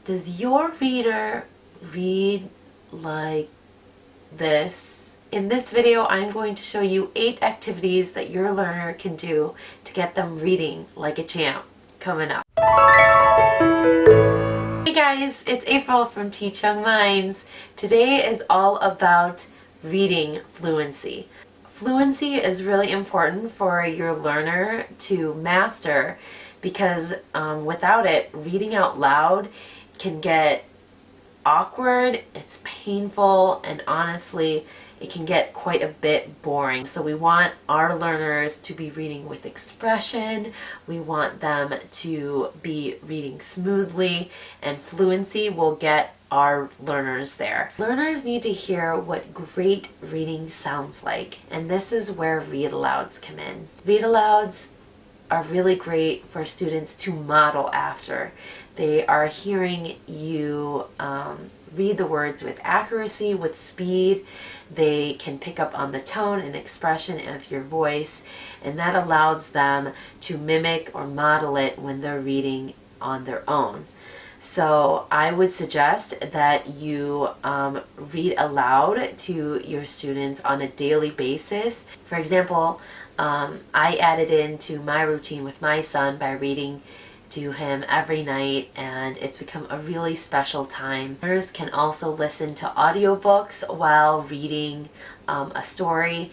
Does your reader read like this? In this video, I'm going to show you 8 activities that your learner can do to get them reading like a champ. Coming up. Hey guys, it's April from Teach Young Minds. Today is all about reading fluency. Fluency is really important for your learner to master because without it, reading out loud can get awkward, it's painful, and honestly, it can get quite a bit boring. So we want our learners to be reading with expression, we want them to be reading smoothly, and fluency will get our learners there. Learners need to hear what great reading sounds like, and this is where read alouds come in. Read alouds are really great for students to model after. They are hearing you read the words with accuracy, with speed. They can pick up on the tone and expression of your voice, and that allows them to mimic or model it when they're reading on their own. So I would suggest that you read aloud to your students on a daily basis. For example, I added into my routine with my son by reading to him every night, and it's become a really special time. Learners can also listen to audiobooks while reading a story.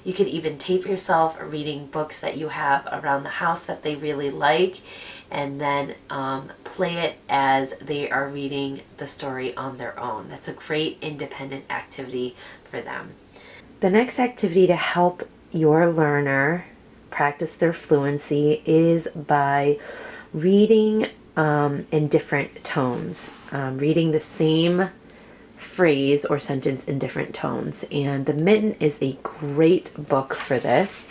You could even tape yourself reading books that you have around the house that they really like, and then play it as they are reading the story on their own. That's a great independent activity for them. The next activity to help your learner practice their fluency is by reading in different tones, reading the same phrase or sentence in different tones. And the Mitten is a great book for this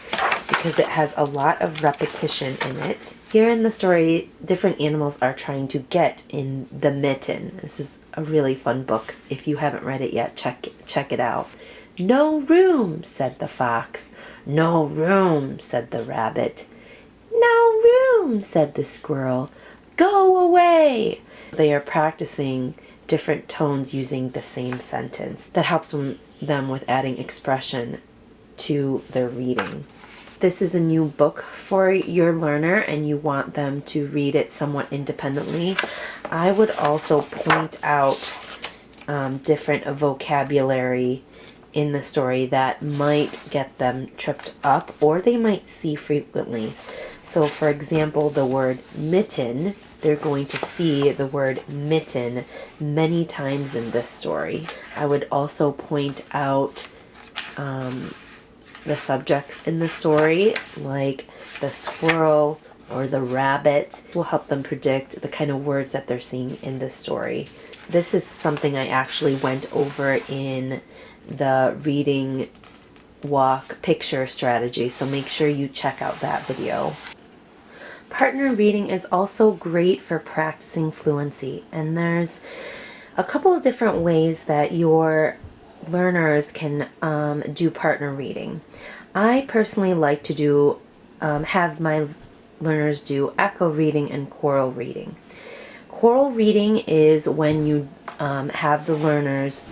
because it has a lot of repetition in it. Here in the story, different animals are trying to get in the mitten. This is a really fun book. If you haven't read it yet, check it out. "No room," said the fox. "No room," said the rabbit. "No room," said the squirrel. "Go away." They are practicing different tones using the same sentence. That helps them with adding expression to their reading. This is a new book for your learner and you want them to read it somewhat independently. I would also point out different vocabulary in the story that might get them tripped up or they might see frequently. So for example, the word mitten, they're going to see the word mitten many times in this story. I would also point out the subjects in the story, like the squirrel or the rabbit, will help them predict the kind of words that they're seeing in the story. This is something I actually went over in the reading walk picture strategy, so make sure you check out that video. Partner reading is also great for practicing fluency, and there's a couple of different ways that your learners can do partner reading. I personally like to have my learners do echo reading and choral reading. Choral reading is when you have the learners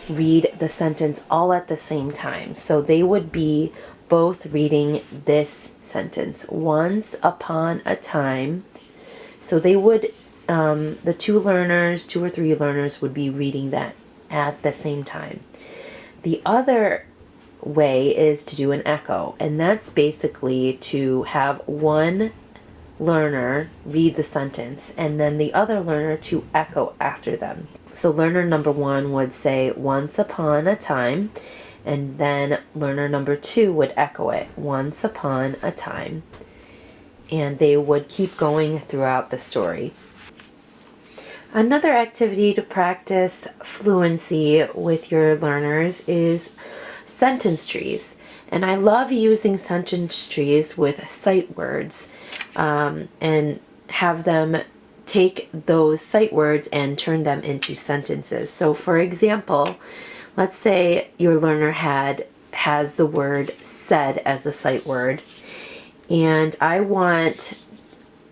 read the sentence all at the same time. So they would be both reading this sentence, "Once upon a time." So they would, the two or three learners would be reading that at the same time. The other way is to do an echo, and that's basically to have one learner read the sentence and then the other learner to echo after them. So learner number 1 would say "once upon a time," and then learner number 2 would echo it, "once upon a time." And they would keep going throughout the story. Another activity to practice fluency with your learners is sentence trees. And I love using sentence trees with sight words and have them take those sight words and turn them into sentences. So for example, let's say your learner has the word "said" as a sight word, and I want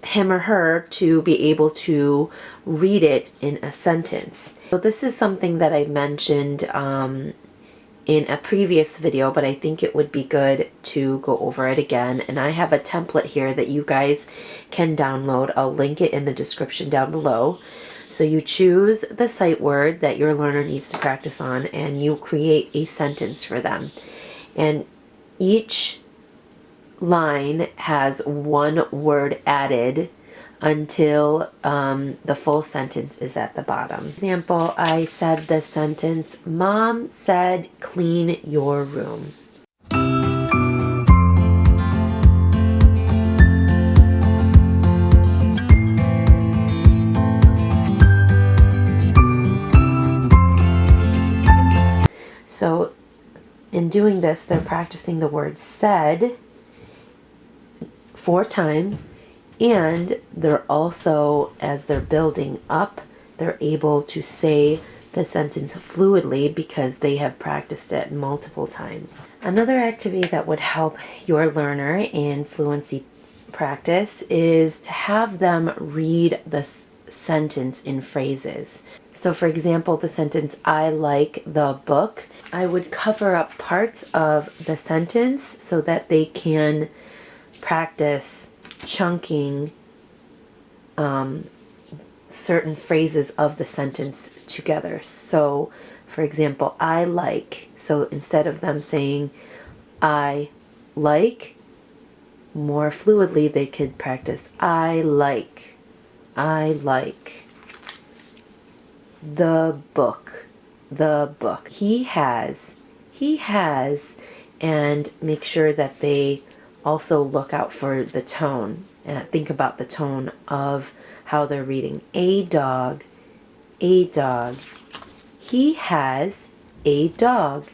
him or her to be able to read it in a sentence. So this is something that I mentioned in a previous video, but I think it would be good to go over it again. And I have a template here that you guys can download. I'll link it in the description down below. So you choose the sight word that your learner needs to practice on, and you create a sentence for them. And each line has one word added until the full sentence is at the bottom. Example, I said the sentence, Mom said clean your room. So in doing this, they're practicing the word said 4 times, and they're also, as they're building up, they're able to say the sentence fluidly because they have practiced it multiple times. Another activity that would help your learner in fluency practice is to have them read the sentence in phrases. So for example, the sentence, I like the book, I would cover up parts of the sentence so that they can practice chunking certain phrases of the sentence together. So for example, I like, so instead of them saying I like, more fluidly they could practice I like the book, he has, and make sure that they also look out for the tone. Think about the tone of how they're reading. A dog, he has a dog.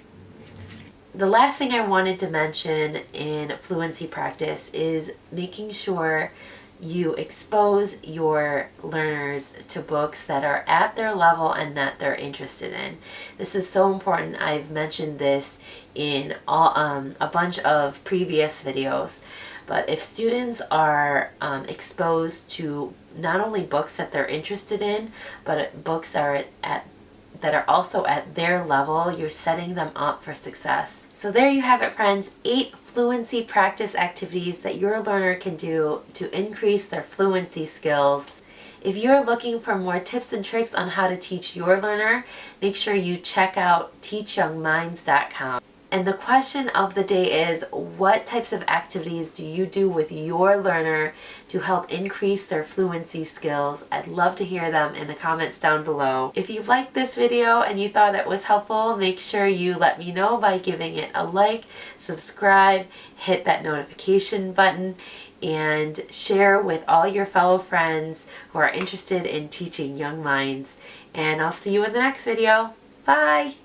The last thing I wanted to mention in fluency practice is making sure you expose your learners to books that are at their level and that they're interested in. This is so important. I've mentioned this in a bunch of previous videos. But if students are exposed to not only books that they're interested in, but books that are also at their level, you're setting them up for success. So there you have it, friends. 8 fluency practice activities that your learner can do to increase their fluency skills. If you're looking for more tips and tricks on how to teach your learner, make sure you check out teachyoungminds.com. And the question of the day is, what types of activities do you do with your learner to help increase their fluency skills? I'd love to hear them in the comments down below. If you liked this video and you thought it was helpful, make sure you let me know by giving it a like, subscribe, hit that notification button, and share with all your fellow friends who are interested in teaching young minds. And I'll see you in the next video. Bye!